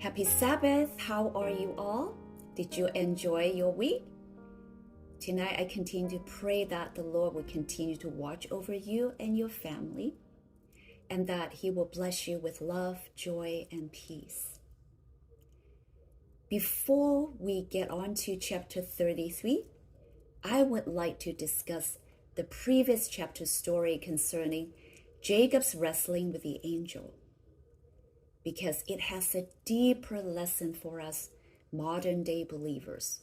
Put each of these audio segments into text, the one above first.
Happy Sabbath. How are you all? Did you enjoy your week? Tonight, I continue to pray that the Lord will continue to watch over you and your family, and that He will bless you with love, joy, and peace. Before we get on to chapter 33, I would like to discuss the previous chapter story concerning Jacob's wrestling with the angel, because it has a deeper lesson for us modern day believers.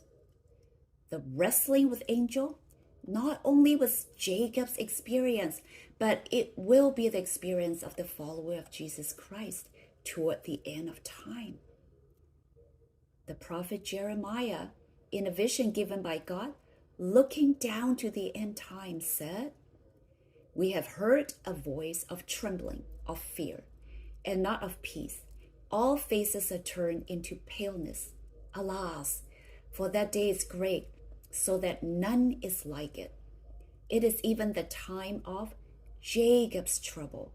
The wrestling with angel not only was Jacob's experience, but it will be the experience of the follower of Jesus Christ toward the end of time. The prophet Jeremiah, in a vision given by God, looking down to the end time, said, "We have heard a voice of trembling, of fear, and not of peace. All faces are turned into paleness. Alas, for that day is great, so that none is like it. It is even the time of Jacob's trouble,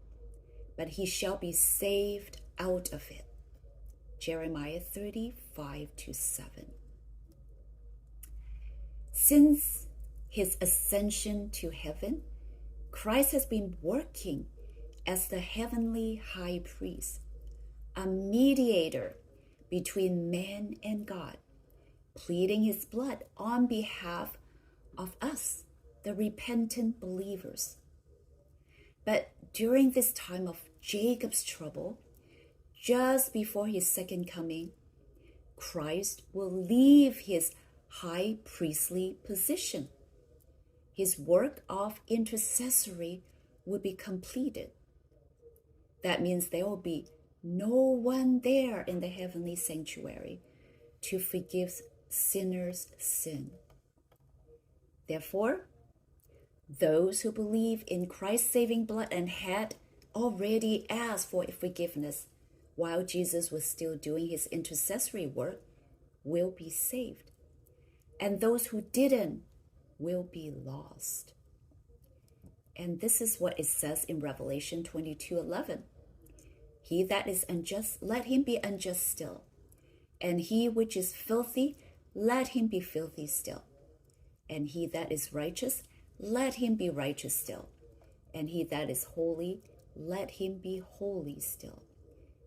but he shall be saved out of it." Jeremiah 35-7. Since his ascension to heaven, Christ has been working as the heavenly high priest, a mediator between man and God, pleading his blood on behalf of us, the repentant believers. But during this time of Jacob's trouble, just before his second coming, Christ will leave his high priestly position. His work of intercessory will be completed. That means there will be no one there in the heavenly sanctuary to forgive sinners' sin. Therefore, those who believe in Christ's saving blood and had already asked for forgiveness while Jesus was still doing his intercessory work will be saved. And those who didn't will be lost. And this is what it says in Revelation 22:11. "He that is unjust, let him be unjust still. And he which is filthy, let him be filthy still. And he that is righteous, let him be righteous still. And he that is holy, let him be holy still."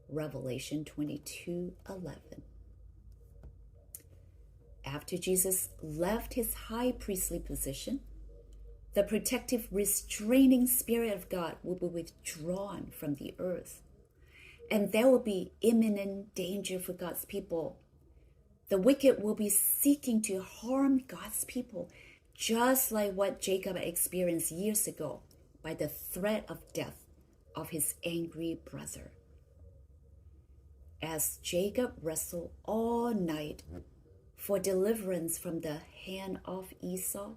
Revelation 22:11. After Jesus left his high priestly position, the protective, restraining Spirit of God will be withdrawn from the earth, and there will be imminent danger for God's people. The wicked will be seeking to harm God's people, just like what Jacob experienced years ago by the threat of death of his angry brother. As Jacob wrestled all night for deliverance from the hand of Esau,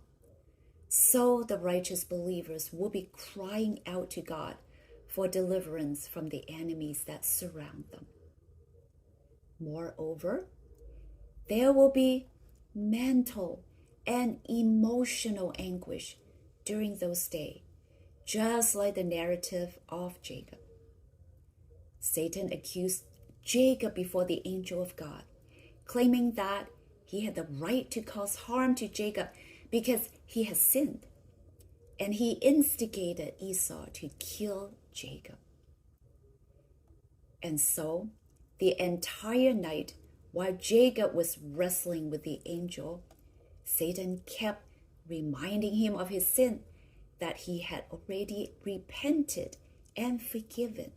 so the righteous believers will be crying out to God for deliverance from the enemies that surround them. Moreover, there will be mental and emotional anguish during those days, just like the narrative of Jacob. Satan accused Jacob before the angel of God, claiming that he had the right to cause harm to Jacob because he has sinned, and he instigated Esau to kill Jacob. And so, the entire night, while Jacob was wrestling with the angel, Satan kept reminding him of his sin, that he had already repented and forgiven.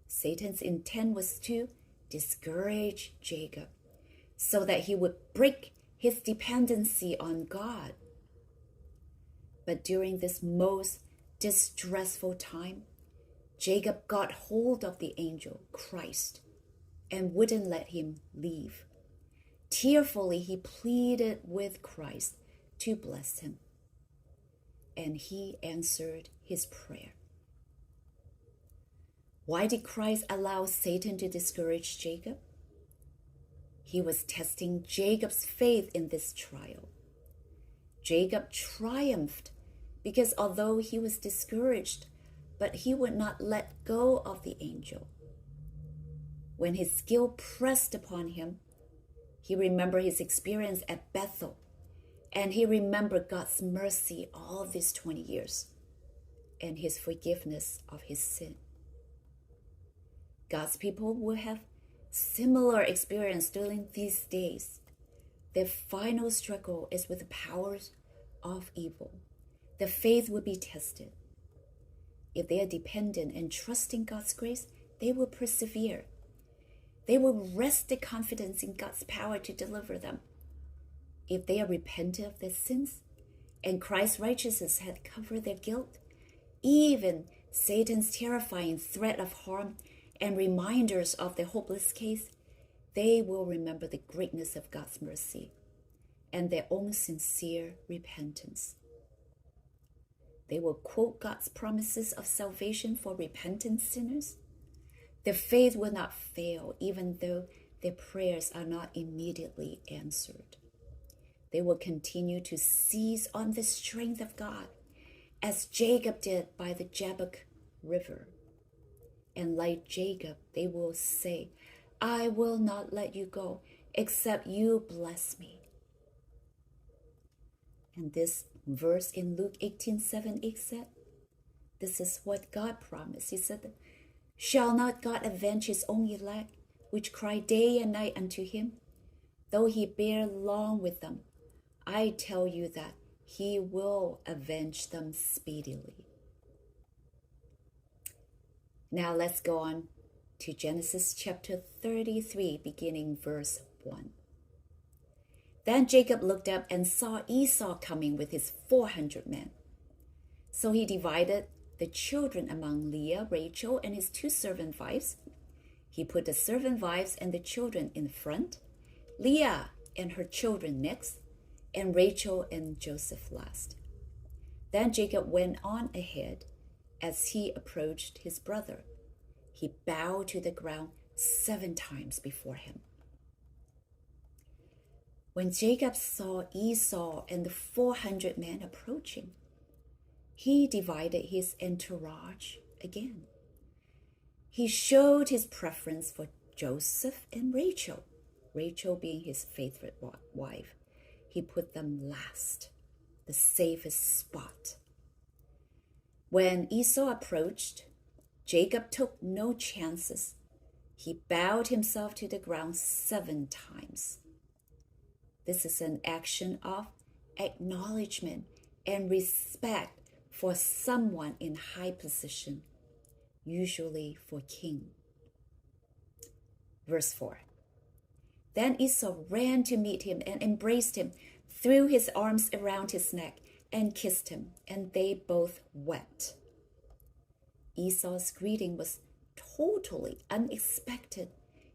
Satan's intent was to discourage Jacob so that he would break his dependency on God. But during this most distressful time, Jacob got hold of the angel, Christ, and wouldn't let him leave. Tearfully, he pleaded with Christ to bless him, and he answered his prayer. Why did Christ allow Satan to discourage Jacob? He was testing Jacob's faith in this trial. Jacob triumphed because although he was discouraged, but he would not let go of the angel. When his guilt pressed upon him, he remembered his experience at Bethel, and he remembered God's mercy all these 20 years and his forgiveness of his sin. God's people will have similar experience during these days. Their final struggle is with the powers of evil. Their faith will be tested. If they are dependent and trusting God's grace, they will persevere. They will rest their confidence in God's power to deliver them. If they are repentant of their sins and Christ's righteousness had covered their guilt, even Satan's terrifying threat of harm and reminders of their hopeless case, they will remember the greatness of God's mercy and their own sincere repentance. They will quote God's promises of salvation for repentant sinners. Their faith will not fail, even though their prayers are not immediately answered. They will continue to seize on the strength of God, as Jacob did by the Jabbok River. And like Jacob, they will say, I will not let you go, except you bless me. And this verse in Luke 18:7 said, this is what God promised. He said, shall not God avenge his own elect, which cry day and night unto him? Though he bear long with them, I tell you that he will avenge them speedily. Now let's go on to Genesis chapter 33, beginning verse 1. Then Jacob looked up and saw Esau coming with his 400 men. So he divided the children among Leah, Rachel, and his 2 servant wives. He put the servant wives and the children in front, Leah and her children next, and Rachel and Joseph last. Then Jacob went on ahead. As he approached his brother, he bowed to the ground 7 times before him. When Jacob saw Esau and the 400 men approaching, he divided his entourage again. He showed his preference for Joseph and Rachel, Rachel being his favorite wife. He put them last, the safest spot. When Esau approached, Jacob took no chances. He bowed himself to the ground 7 times. This is an action of acknowledgement and respect for someone in high position, usually for king. Verse 4. Then Esau ran to meet him and embraced him, threw his arms around his neck, and kissed him, and they both wept. Esau's greeting was totally unexpected.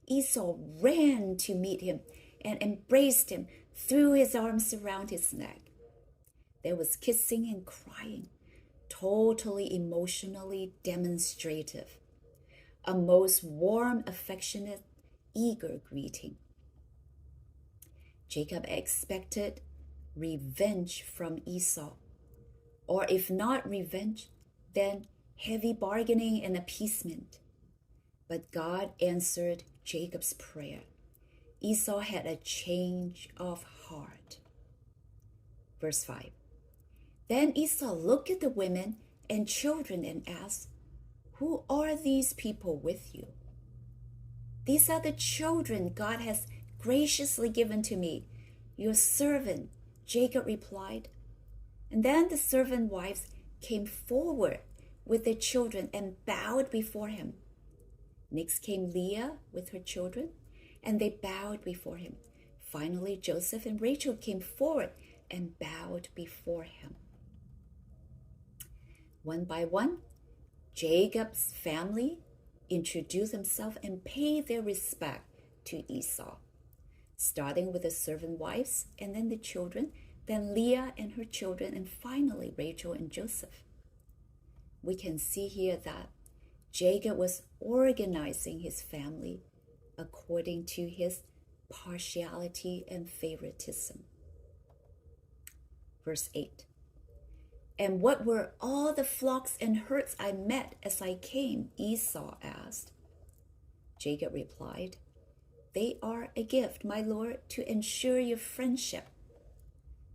Esau ran to meet him and embraced him, threw his arms around his neck. There was kissing and crying, totally emotionally demonstrative. A most warm, affectionate, eager greeting. Jacob expected revenge from Esau, or if not revenge, then heavy bargaining and appeasement. But God answered Jacob's prayer. Esau had a change of heart. Verse 5. Then Esau looked at the women and children and asked, who are these people with you? These are the children God has graciously given to me, your servant, Jacob replied. And then the servant wives came forward with their children and bowed before him. Next came Leah with her children, and they bowed before him. Finally, Joseph and Rachel came forward and bowed before him. One by one, Jacob's family introduced themselves and paid their respect to Esau, starting with the servant wives and then the children, then Leah and her children, and finally Rachel and Joseph. We can see here that Jacob was organizing his family according to his partiality and favoritism. Verse 8. And what were all the flocks and herds I met as I came? Esau asked. Jacob replied, "They are a gift, my lord, to ensure your friendship."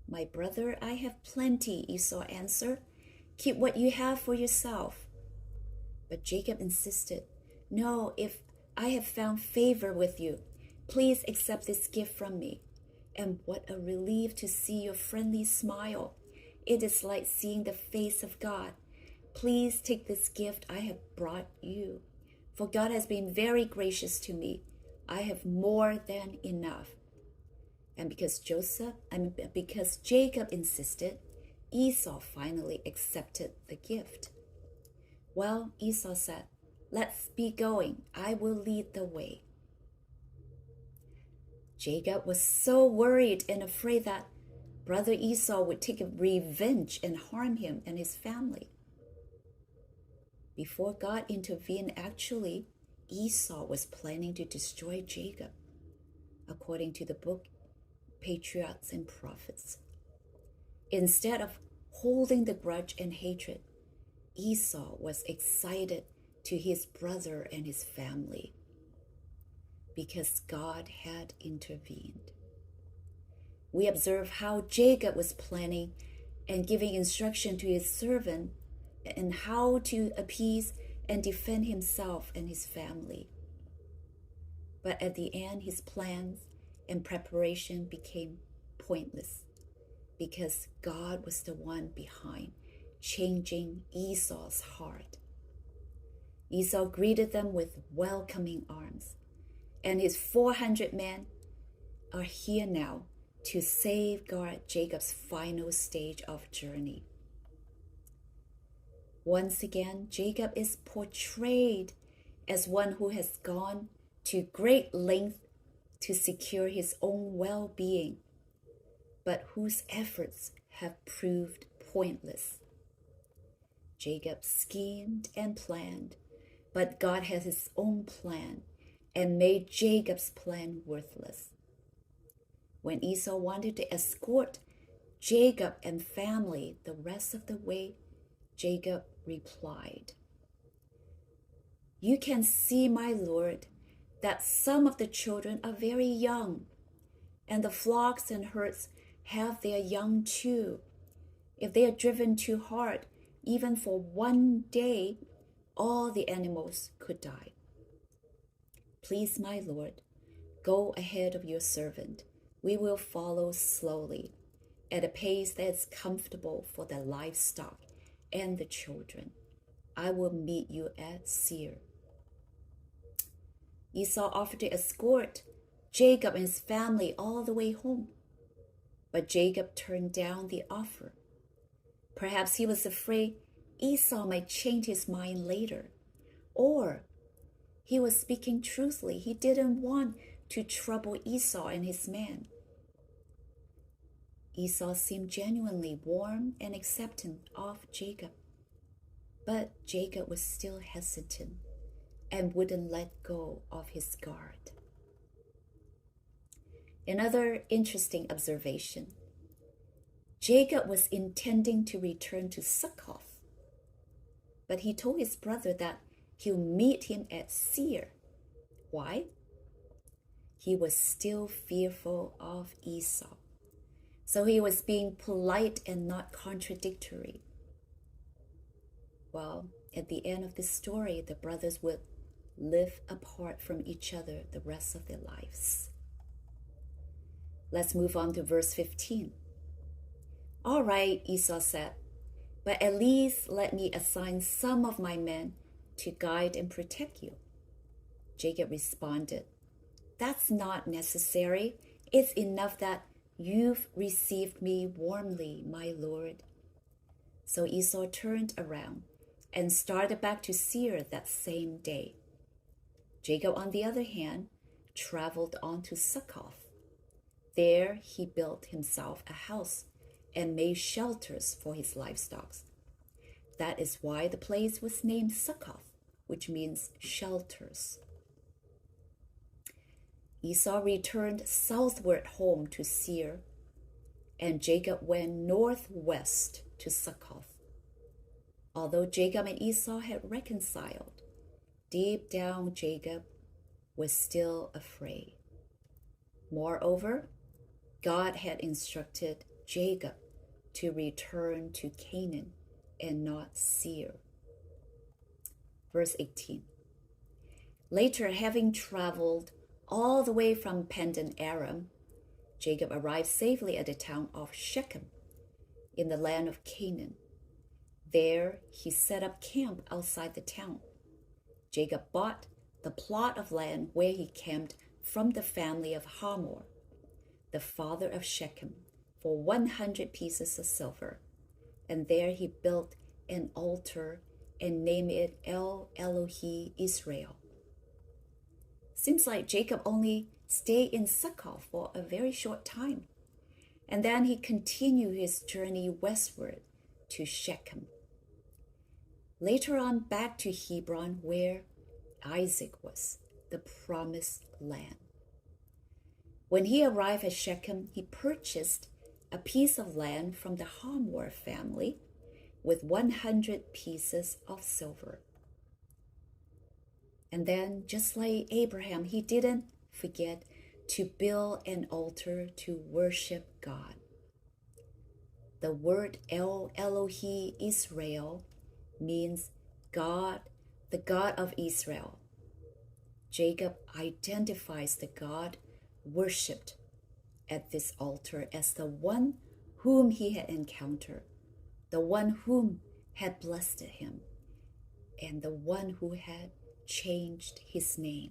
"My brother, I have plenty," Esau answered. "Keep what you have for yourself." But Jacob insisted, "No, if I have found favor with you, please accept this gift from me. And what a relief to see your friendly smile. It is like seeing the face of God. Please take this gift I have brought you, for God has been very gracious to me. I have more than enough." And because Jacob insisted, Esau finally accepted the gift. "Well," Esau said, "let's be going. I will lead the way." Jacob was so worried and afraid that brother Esau would take revenge and harm him and his family. Before God intervened, actually, Esau was planning to destroy Jacob, according to the book Patriarchs and Prophets. Instead of holding the grudge and hatred, Esau was excited to his brother and his family because God had intervened. We observe how Jacob was planning and giving instruction to his servant and how to appease and defend himself and his family. But at the end, his plans and preparation became pointless because God was the one behind changing Esau's heart. Esau greeted them with welcoming arms, and his 400 men are here now to safeguard Jacob's final stage of journey. Once again, Jacob is portrayed as one who has gone to great length to secure his own well-being, but whose efforts have proved pointless. Jacob schemed and planned, but God has his own plan and made Jacob's plan worthless. When Esau wanted to escort Jacob and family the rest of the way, Jacob replied, "You can see, my lord, that some of the children are very young, and the flocks and herds have their young too. If they are driven too hard, even for one day, all the animals could die. Please, my lord, go ahead of your servant. We will follow slowly, at a pace that is comfortable for the livestock and the children. I will meet you at Seir." Esau offered to escort Jacob and his family all the way home, but Jacob turned down the offer. Perhaps he was afraid Esau might change his mind later, or he was speaking truthfully. He didn't want to trouble Esau and his men. Esau seemed genuinely warm and accepting of Jacob, but Jacob was still hesitant and wouldn't let go of his guard. Another interesting observation: Jacob was intending to return to Succoth, but he told his brother that he'll meet him at Seir. Why? He was still fearful of Esau, so he was being polite and not contradictory. Well, at the end of this story, the brothers would live apart from each other the rest of their lives. Let's move on to verse 15. "All right," Esau said, "but at least let me assign some of my men to guide and protect you." Jacob responded, "That's not necessary. It's enough that you've received me warmly, my lord." So Esau turned around and started back to Seir that same day. Jacob, on the other hand, traveled on to Succoth. There he built himself a house and made shelters for his livestock. That is why the place was named Succoth, which means shelters. Esau returned southward home to Seir, and Jacob went northwest to Succoth. Although Jacob and Esau had reconciled, deep down Jacob was still afraid. Moreover, God had instructed Jacob to return to Canaan and not Seir. Verse 18. Later, having traveled all the way from Padan Aram, Jacob arrived safely at the town of Shechem in the land of Canaan. There he set up camp outside the town. Jacob bought the plot of land where he camped from the family of Hamor, the father of Shechem, for 100 pieces of silver. And there he built an altar and named it El Elohi Israel. Seems like Jacob only stayed in Succoth for a very short time. And then he continued his journey westward to Shechem. Later on, back to Hebron, where Isaac was, the promised land. When he arrived at Shechem, he purchased a piece of land from the Hamor family with 100 pieces of silver. And then, just like Abraham, he didn't forget to build an altar to worship God. The word El Elohi Israel means God, the God of Israel. Jacob identifies the God worshipped at this altar as the one whom he had encountered, the one whom had blessed him, and the one who had changed his name.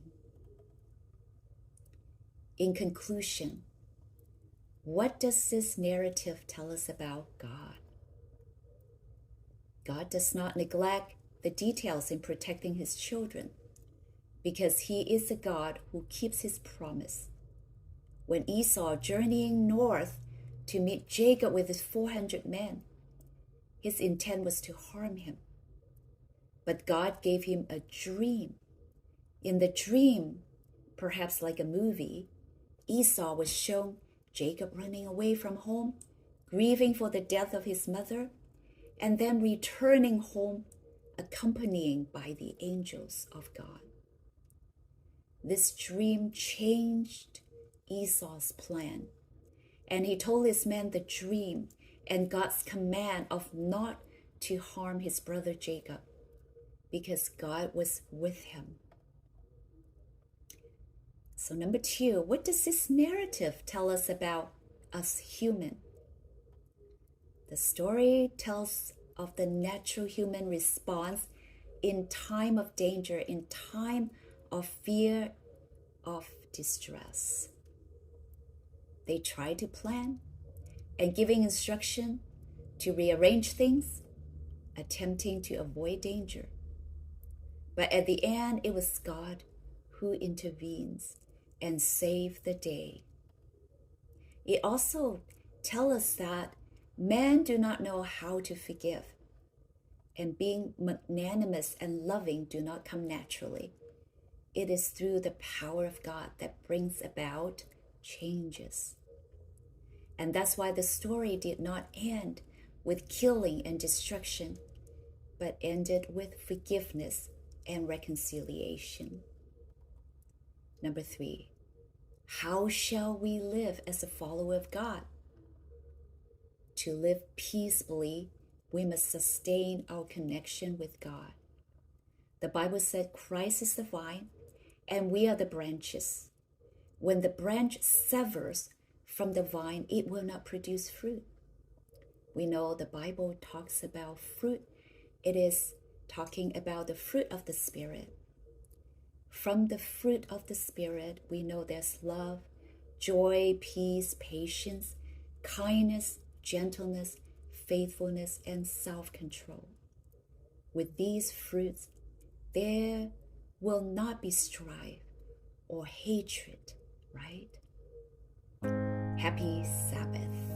In conclusion, what does this narrative tell us about God? God does not neglect the details in protecting his children because he is a God who keeps his promise. When Esau, journeying north to meet Jacob with his 400 men, his intent was to harm him. But God gave him a dream. In the dream, perhaps like a movie, Esau was shown Jacob running away from home, grieving for the death of his mother, and then returning home, accompanied by the angels of God. This dream changed Esau's plan, and he told his men the dream and God's command of not to harm his brother Jacob, because God was with him. So number 2, what does this narrative tell us about us human? The story tells of the natural human response in time of danger, in time of fear, of distress. They try to plan and giving instruction to rearrange things, attempting to avoid danger. But at the end, it was God who intervenes and saves the day. It also tells us that men do not know how to forgive, and being magnanimous and loving do not come naturally. It is through the power of God that brings about changes. And that's why the story did not end with killing and destruction, but ended with forgiveness and reconciliation. Number 3, how shall we live as a follower of God? To live peaceably, we must sustain our connection with God. The Bible said Christ is the vine, and we are the branches. When the branch severs from the vine, it will not produce fruit. We know the Bible talks about fruit. It is talking about the fruit of the Spirit. From the fruit of the Spirit, we know there's love, joy, peace, patience, kindness, gentleness, faithfulness, and self-control. With these fruits, there will not be strife or hatred, right? Happy Sabbath.